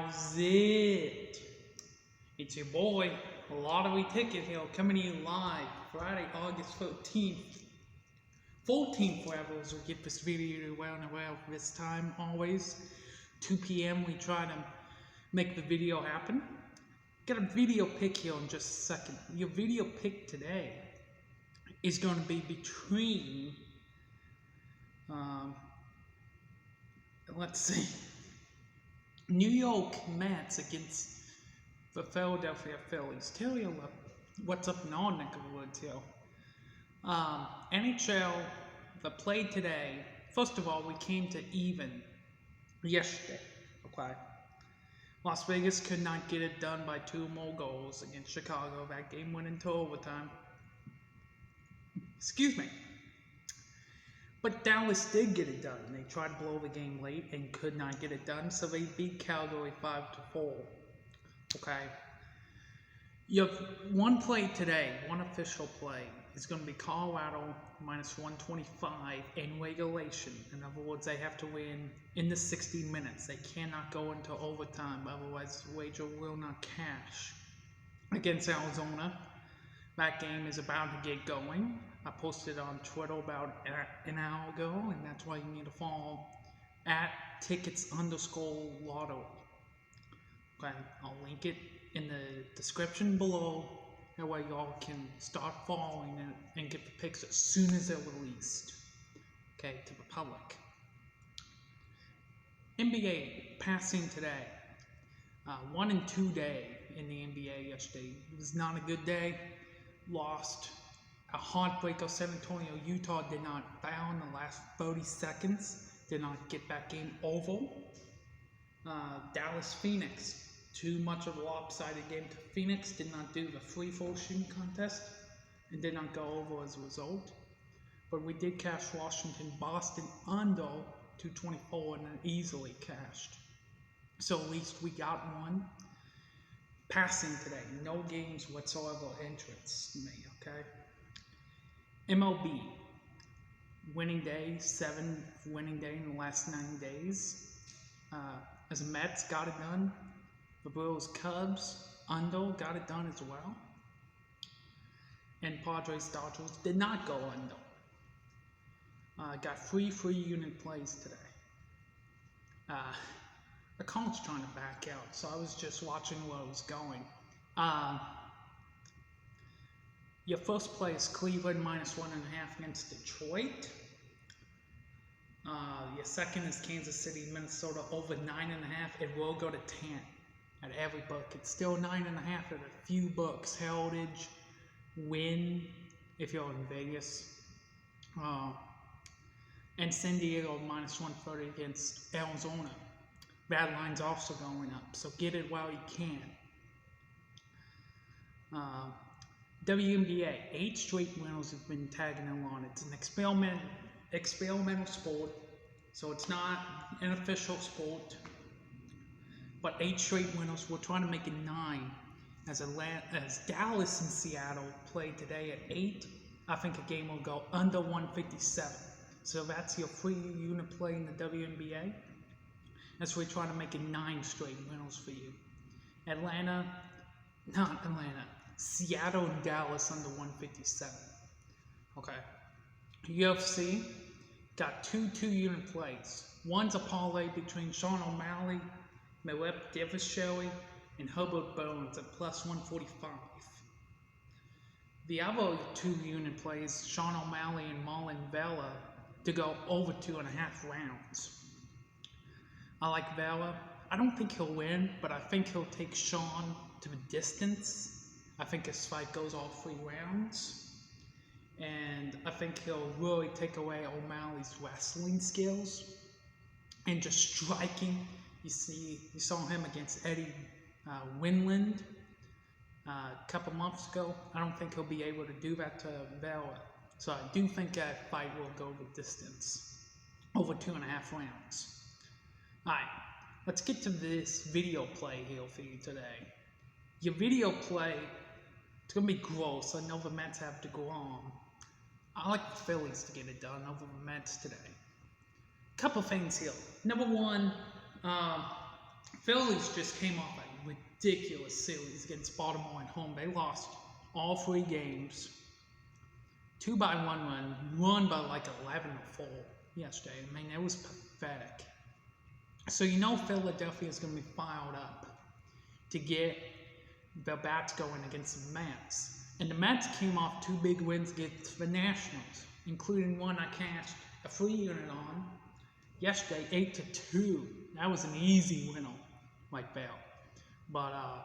How's it? It's your boy, Lottery Ticket Hill, coming to you live Friday, August 14th. 14th, wherever as we get this video around this time, always. 2 p.m. we try to make the video happen. Got a video pick here in just a second. Your video pick today is going to be between, let's see, New York Mets against the Philadelphia Phillies. Tell you what's up in our neck of the woods here. NHL, the play today. First of all, we came to even yesterday. Okay. Las Vegas could not get it done by 2 more goals against Chicago. That game went into overtime. Excuse me. But Dallas did get it done. They tried to blow the game late and could not get it done, so they beat Calgary 5-4. Okay. You have one play today, one official play. It's going to be Colorado minus 125 in regulation. In other words, they have to win in the 60 minutes. They cannot go into overtime, otherwise the wager will not cash. Against Arizona, that game is about to get going. I posted on Twitter about an hour ago, and that's why you need to follow at tickets_lotto. Okay, I'll link it in the description below. That way y'all can start following it and get the picks as soon as they're released. Okay, to the public. NBA passing today. 1 and 2 day in the NBA yesterday. It was not a good day. Lost. A heartbreaker. San Antonio, Utah did not foul in the last 30 seconds. Did not get that game over. Dallas, Phoenix. Too much of a lopsided game to Phoenix. Did not do the free throw shooting contest. And did not go over as a result. But we did cash Washington, Boston under 224 and then easily cashed. So at least we got one. Passing today. No games whatsoever interest me, okay? MLB. Winning day, 7th winning day in the last 9 days. As the Mets got it done. The Brewers, Cubs, under got it done as well. And Padres, Dodgers did not go under. Got 3 unit plays today. The account's trying to back out, so I was just watching where it was going. Your first play is Cleveland minus 1.5 against Detroit. Your second is Kansas City, Minnesota over 9.5. It will go to 10 at every book. It's still 9.5 at a few books. Heritage, Win, if you're in Vegas. And San Diego minus 130 against Arizona. That line's also going up, so get it while you can. WNBA, 8 straight winners have been tagging along. It's an experimental sport, so it's not an official sport. But 8 straight winners. We're trying to make it 9. As Dallas and Seattle play today at 8, I think a game will go under 157. So that's your 3 unit play in the WNBA. That's why we're trying to make it 9 straight winners for you. Seattle and Dallas under 157. Okay. UFC got 2 2-unit plays. One's a parlay between Sean O'Malley, Malep Devashiri, and Herbert Burns at plus 145. The other 2-unit plays, Sean O'Malley and Marlon Vera, to go over 2.5 rounds. I like Vera. I don't think he'll win, but I think he'll take Sean to the distance. I think his fight goes all 3 rounds. And I think he'll really take away O'Malley's wrestling skills and just striking. You saw him against Eddie Winland a couple months ago. I don't think he'll be able to do that to Vera. So I do think that fight will go the distance, over 2.5 rounds. Alright, let's get to this video play here for you today. Your video play, it's going to be gross. I know the Mets have to go on. I like the Phillies to get it done over the Mets today. Couple things here. Number one, Phillies just came off a ridiculous series against Baltimore at home. They lost all 3 games. 2 by 1 run, won by like 11-4 yesterday. I mean, it was pathetic. So you know Philadelphia is going to be fired up to get the bats going against the Mets. And the Mets came off 2 big wins against the Nationals, including one I cashed a free unit on yesterday, 8-2. That was an easy win like that. But I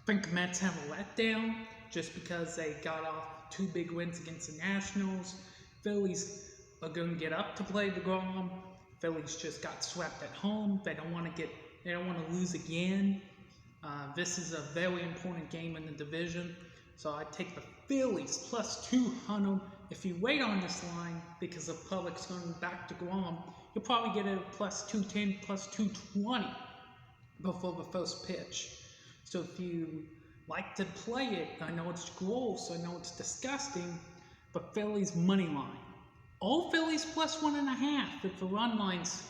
think the Mets have a letdown just because they got off 2 big wins against the Nationals. Phillies are going to get up to play DeGrom. Phillies just got swept at home. They don't want to lose again. This is a very important game in the division. So I take the Phillies plus 200. If you wait on this line because the public's going back to DeGrom, you'll probably get it at plus 210, plus 220 before the first pitch. So if you like to play it, I know it's gross, I know it's disgusting, but Phillies money line. All Phillies plus 1.5 if the run line's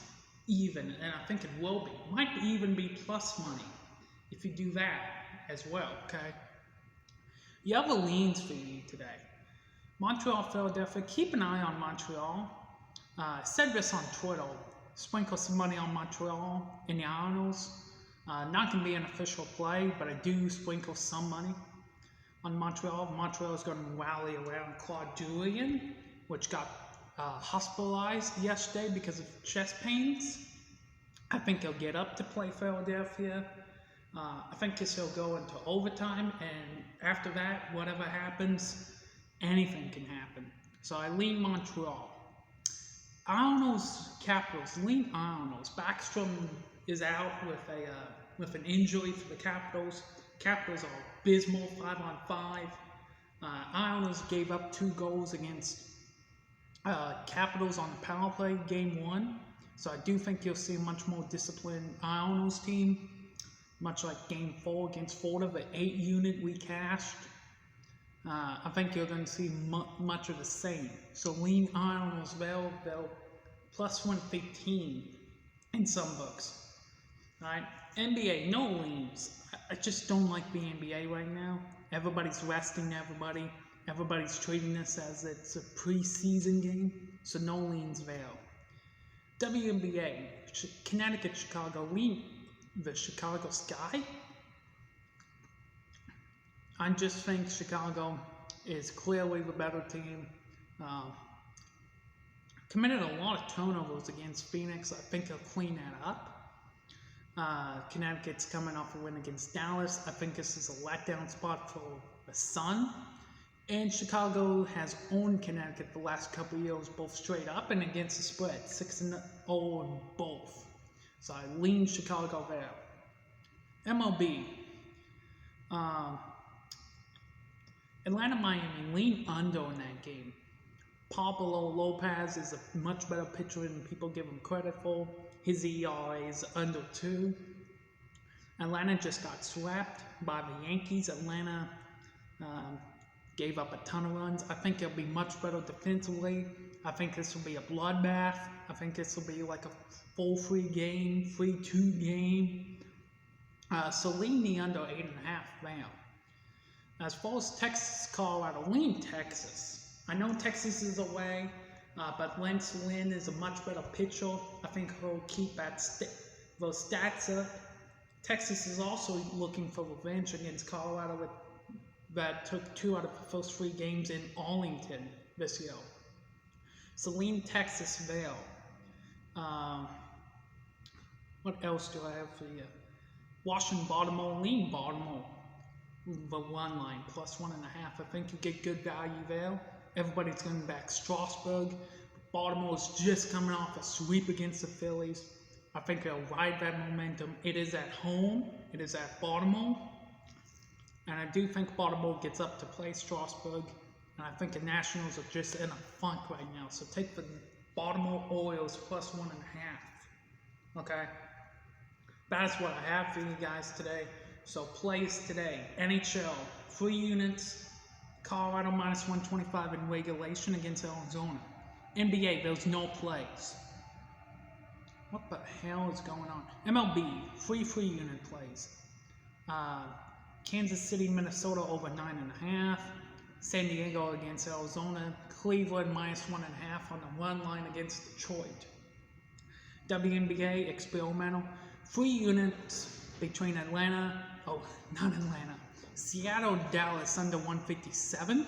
even, and I think it will be. Might even be plus money if you do that as well, okay? You have the leans for you today. Montreal, Philadelphia, keep an eye on Montreal. Said this on Twitter, sprinkle some money on Montreal in the Islanders. Not going to be an official play, but I do sprinkle some money on Montreal. Montreal is going to rally around Claude Julien, which got hospitalized yesterday because of chest pains. I think he'll get up to play Philadelphia. I think he'll go into overtime, and after that, whatever happens, anything can happen. So I lean Montreal. Islanders, Capitals, lean Islanders. Backstrom is out with an injury for the Capitals. Capitals are abysmal, 5-on-5. Islanders gave up 2 goals against Capitals on the power play, game 1. So I do think you'll see a much more disciplined Islanders team, much like game 4 against Florida, the 8 unit we cashed. I think you're going to see much of the same. So lean Islanders, they'll plus 115 in some books. Alright, NBA, no leans. I just don't like the NBA right now. Everybody's resting everybody. Everybody's treating this as it's a preseason game, so no leans there. WNBA, Connecticut, Chicago, lean the Chicago Sky. I just think Chicago is clearly the better team. Committed a lot of turnovers against Phoenix. I think they'll clean that up. Connecticut's coming off a win against Dallas. I think this is a letdown spot for the Sun. And Chicago has owned Connecticut the last couple of years, both straight up and against the spread, 6-0 in both. So I lean Chicago there. MLB. Atlanta, Miami, lean under in that game. Pablo Lopez is a much better pitcher than people give him credit for. His ERA is under 2. Atlanta just got swept by the Yankees. Atlanta gave up a ton of runs. I think it'll be much better defensively. I think this will be a bloodbath. I think this will be like a full 3-2 game. So lean the under 8.5 now. As far as Texas, Colorado, lean Texas. I know Texas is away, but Lance Lynn is a much better pitcher. I think he'll keep those stats up. Texas is also looking for revenge against Colorado that took 2 out of the first 3 games in Arlington this year. So lean Texas there. What else do I have for you? Washington, Baltimore, lean Baltimore. The 1 line, plus 1.5. I think you get good value there. Everybody's going back Strasburg. Baltimore's just coming off a sweep against the Phillies. I think they'll ride that momentum. It is at home. It is at Baltimore. And I do think Baltimore gets up to play Strasburg. And I think the Nationals are just in a funk right now. So take the Baltimore Orioles plus 1.5. Okay? That is what I have for you guys today. So plays today. NHL, 3 units. Colorado minus 125 in regulation against Arizona. NBA, there's no plays. what the hell is going on? MLB, free unit plays. Kansas City, Minnesota over 9.5. San Diego against Arizona. Cleveland -1.5 on the run line against Detroit. WNBA experimental. Free units between Seattle, Dallas under 157.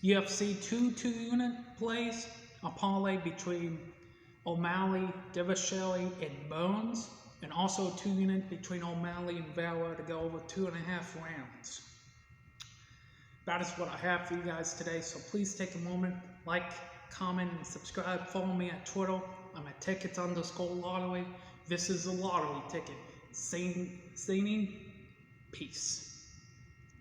UFC 2-unit plays. A parlay between O'Malley, Devasheli, and Burns. And also 2-unit between O'Malley and Valor to go over 2.5 rounds. That is what I have for you guys today. So please take a moment, like, comment, and subscribe. Follow me at Twitter. I'm at tickets_lottery. This is a lottery ticket. Singing, peace.